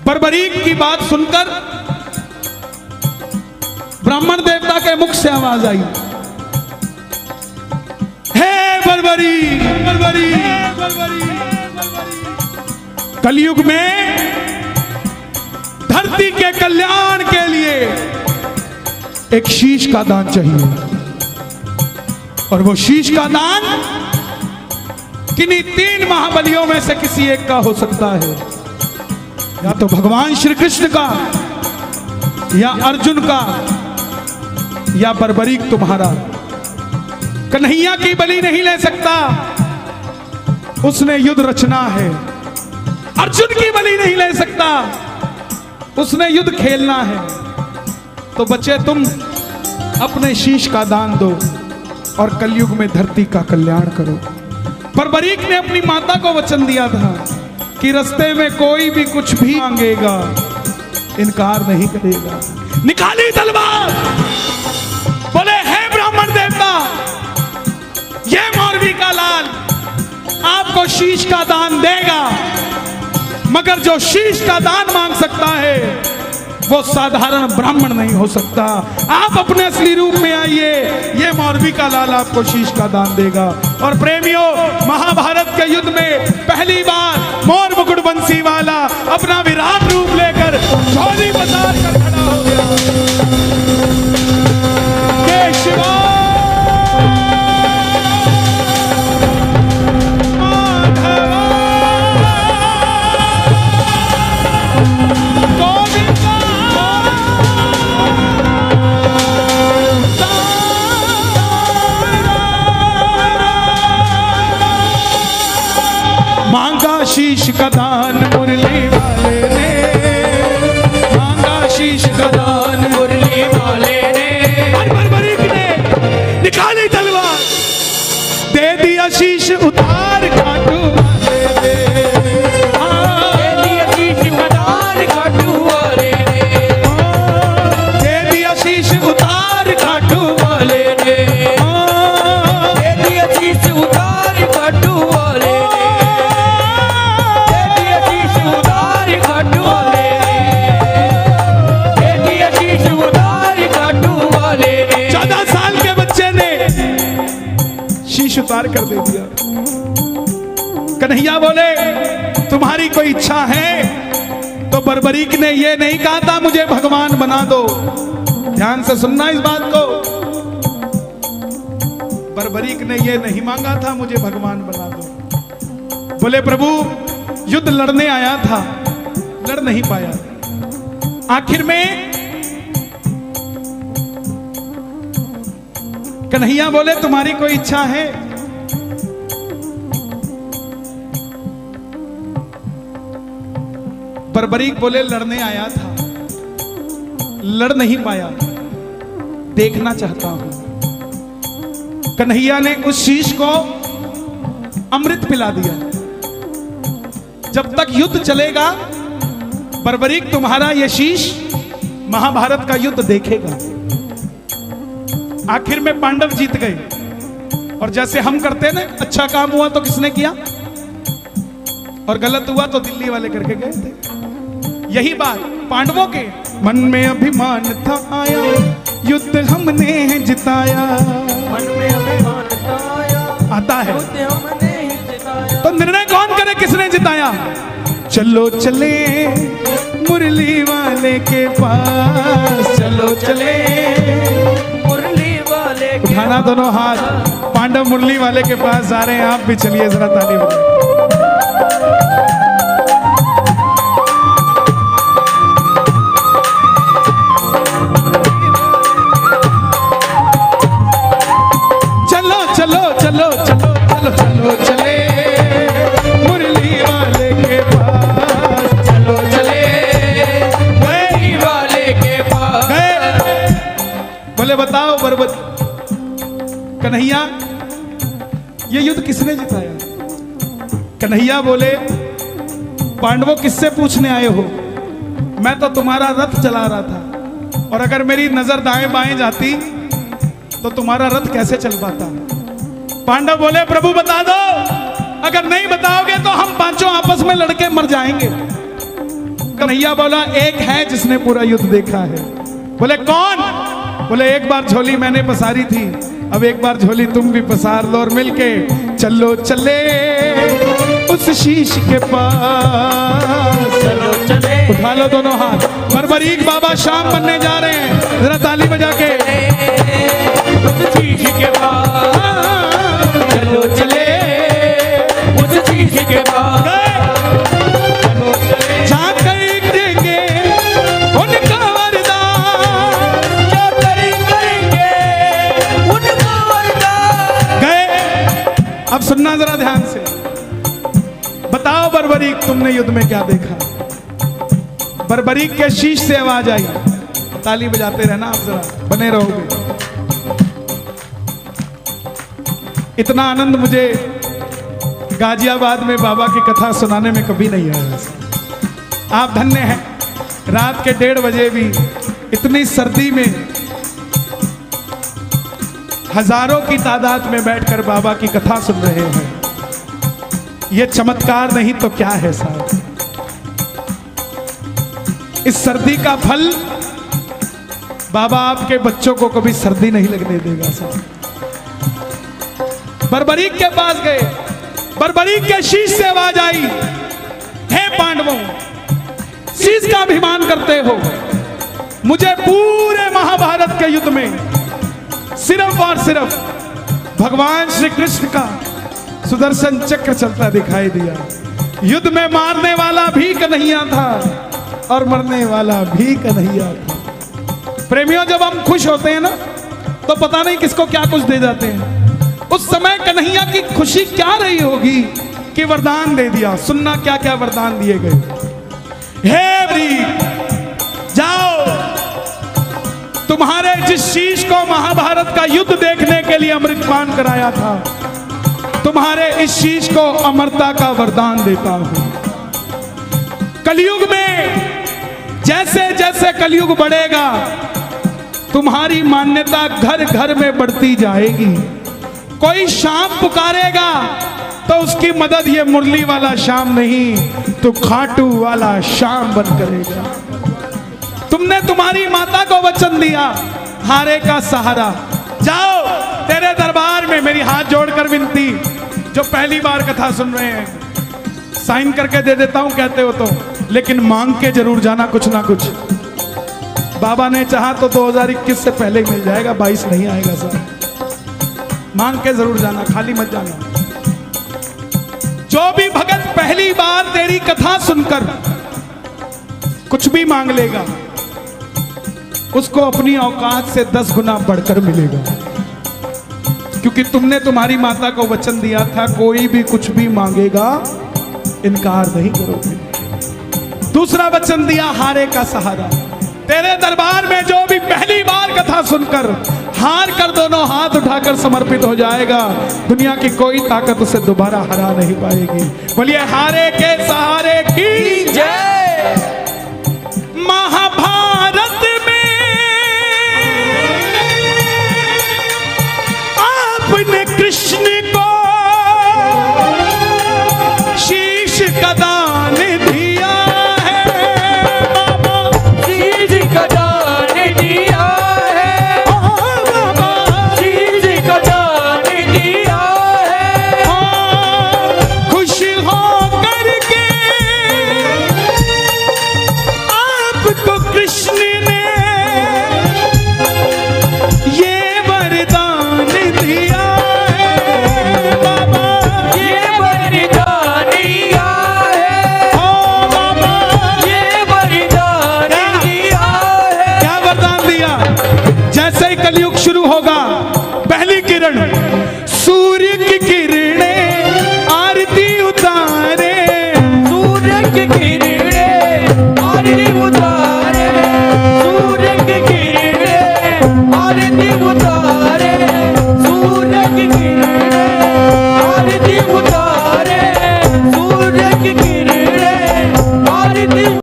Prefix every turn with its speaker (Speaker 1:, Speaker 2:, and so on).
Speaker 1: बर्बरीक की बात सुनकर ब्राह्मण देवता के मुख से आवाज आई, हे बर्बरीक, बर्बरीक, बर्बरीक। कलयुग में धरती के कल्याण के लिए एक शीश का दान चाहिए, और वो शीश का दान किन्हीं 3 महाबलियों में से किसी एक का हो सकता है, या तो भगवान श्री कृष्ण का, या अर्जुन का, या बर्बरीक तुम्हारा। कन्हैया की बलि नहीं ले सकता, उसने युद्ध रचना है। अर्जुन की बलि नहीं ले सकता, उसने युद्ध खेलना है। तो बच्चे, तुम अपने शीश का दान दो और कलयुग में धरती का कल्याण करो। बर्बरीक ने अपनी माता को वचन दिया था कि रास्ते में कोई भी कुछ भी मांगेगा, इनकार नहीं करेगा। निकाली तलवार, बोले, हे ब्राह्मण देवता, ये मौलवी का लाल आपको शीश का दान देगा, मगर जो शीश का दान मांग सकता है वो साधारण ब्राह्मण नहीं हो सकता। आप अपने असली रूप में आइए, ये मौलवी का लाल आपको शीश का दान देगा। और प्रेमियों, महाभारत के युद्ध में पहली बार मोर मुकुट बंसी वाला अपना विराट रूप लेकर झोली पसार कर खड़ा हो गया। जय शिवा शीश का दान मुरली वाले ने, मांगा शीश का दान मुरली वाले ने। बर्बरीक ने निकाली तलवार, दे दिया शीश उतार खाटू वाले ने, दे दिया शीश उतार खाटू वाले ने, दे दिया शीश उतार खाटू वाले ने, दे दिया शीश उतार खाटू वाले। उतार कर दे दिया। कन्हैया बोले, तुम्हारी कोई इच्छा है? तो बर्बरीक ने ये नहीं कहा था मुझे भगवान बना दो। ध्यान से सुनना इस बात को। बर्बरीक ने ये नहीं मांगा था मुझे भगवान बना दो। बोले, प्रभु युद्ध लड़ने आया था, लड़ नहीं पाया। आखिर में कन्हैया बोले, तुम्हारी कोई इच्छा है? बर्बरीक बोले, लड़ने आया था, लड़ नहीं पाया, देखना चाहता हूं। कन्हैया ने उस शीश को अमृत पिला दिया। जब तक युद्ध चलेगा, बर्बरीक तुम्हारा यह शीश महाभारत का युद्ध देखेगा। आखिर में पांडव जीत गए। और जैसे हम करते ना, अच्छा काम हुआ तो किसने किया, और गलत हुआ तो दिल्ली वाले करके गए थे। यही बात पांडवों के मन में अभिमान था आया, युद्ध हमने जिताया। मन में अभिमान था आया, आता है, युद्ध हमने जिताया। तो निर्णय कौन करे किसने जिताया? चलो चले मुरली वाले के पास, चलो चले मुरली वाले के। उठाना दोनों हाथ, पांडव मुरली वाले के पास जा रहे हैं। आप भी चलिए, जरा ताली बजाइए। चलो चलो चलो चलो चलो चले मुरली वाले के पास, चलो चले मुरली वाले के पास। बोले, बताओ बर्बरीक, कन्हैया ये युद्ध किसने जिताया? कन्हैया बोले, पांडवों किससे पूछने आए हो? मैं तो तुम्हारा रथ चला रहा था, और अगर मेरी नजर दाएं बाएं जाती तो तुम्हारा रथ कैसे चल पाता? पांडव बोले, प्रभु बता दो, अगर नहीं बताओगे तो हम पांचों आपस में लड़के मर जाएंगे। कन्हैया बोला एक है जिसने पूरा युद्ध देखा है। बोले कौन? बोले एक बार झोली मैंने पसारी थी, अब एक बार झोली तुम भी पसार लो और मिलके चलो चले उस शीश के पास।
Speaker 2: चलो चले
Speaker 1: उठा लो दोनों हाथ। बरबरीक बाबा शाम बनने जा रहे हैं, जरा ताली बजा के।
Speaker 2: उस शीश के पास, चलो चले उस शीश के पास। चलो चले
Speaker 1: जहाँ करेंगे उनका वरदान,
Speaker 2: क्या करेंगे उनका वरदान।
Speaker 1: गए। अब सुनना जरा ध्यान से, बताओ बरबरीक तुमने युद्ध में क्या देखा? बरबरीक के शीश से आवाज आई। ताली बजाते रहना आप, जरा बने रहोगे। इतना आनंद मुझे गाजियाबाद में बाबा की कथा सुनाने में कभी नहीं आया। आप धन्य हैं, रात के 1:30 बजे भी इतनी सर्दी में हजारों की तादाद में बैठकर बाबा की कथा सुन रहे हैं। ये चमत्कार नहीं तो क्या है साहब? इस सर्दी का फल बाबा आपके बच्चों को कभी सर्दी नहीं लगने देगा साहब। बरबरीक के पास गए, बरबरीक के शीश से आवाज आई, हे पांडवों, शीश का अभिमान करते हो, मुझे पूरे महाभारत के युद्ध में सिर्फ और सिर्फ भगवान श्री कृष्ण का सुदर्शन चक्र चलता दिखाई दिया। युद्ध में मारने वाला भी कन्हैया था और मरने वाला भी कन्हैया था। प्रेमियों, जब हम खुश होते हैं ना तो पता नहीं किसको क्या कुछ दे जाते हैं। उस समय कन्हैया की खुशी क्या रही होगी कि वरदान दे दिया। सुनना क्या क्या वरदान दिए गए। हे वृक, जाओ, तुम्हारे जिस शीश को महाभारत का युद्ध देखने के लिए अमृतपान कराया था, तुम्हारे इस शीश को अमरता का वरदान देता हूं। कलयुग में जैसे जैसे कलयुग बढ़ेगा, तुम्हारी मान्यता घर घर में बढ़ती जाएगी। कोई शाम पुकारेगा तो उसकी मदद ये मुरली वाला शाम नहीं, तो खाटू वाला शाम बन करेगा। तुमने तुम्हारी माता को वचन दिया, हारे का सहारा। जाओ, तेरे दरबार में मेरी हाथ जोड़कर विनती, जो पहली बार कथा सुन रहे हैं, साइन करके दे देता हूं कहते हो तो, लेकिन मांग के जरूर जाना कुछ ना कुछ। बाबा ने चाहा तो 2021 से पहले ही मिल जाएगा, 22 नहीं आएगा सर। मांग के जरूर जाना, खाली मत जाना। जो भी भगत पहली बार तेरी कथा सुनकर कुछ भी मांग लेगा, उसको अपनी औकात से 10 गुना बढ़कर मिलेगा। क्योंकि तुमने तुम्हारी माता को वचन दिया था, कोई भी कुछ भी मांगेगा इनकार नहीं करोगे। दूसरा वचन दिया, हारे का सहारा। तेरे दरबार में जो भी पहली बार कथा सुनकर हार कर दोनों हाथ उठाकर समर्पित हो जाएगा, दुनिया की कोई ताकत उसे दोबारा हरा नहीं पाएगी। बोलिए हारे के सहारे की जय। महाभारत में आपने कृष्ण को शीश का दान दिया है, बाबा
Speaker 2: शीश का दान दिया है,
Speaker 1: बाबा
Speaker 2: शीश का दान दिया है।
Speaker 1: खुश हो करके आपको कृष्ण ने ये वरदान दिया है, बाबा
Speaker 2: ये वरदान दिया है,
Speaker 1: ओ बाबा
Speaker 2: ये वरदान दिया है।
Speaker 1: क्या वरदान दिया? जैसे ही कलयुग शुरू होगा, पहली किरण सूर्य की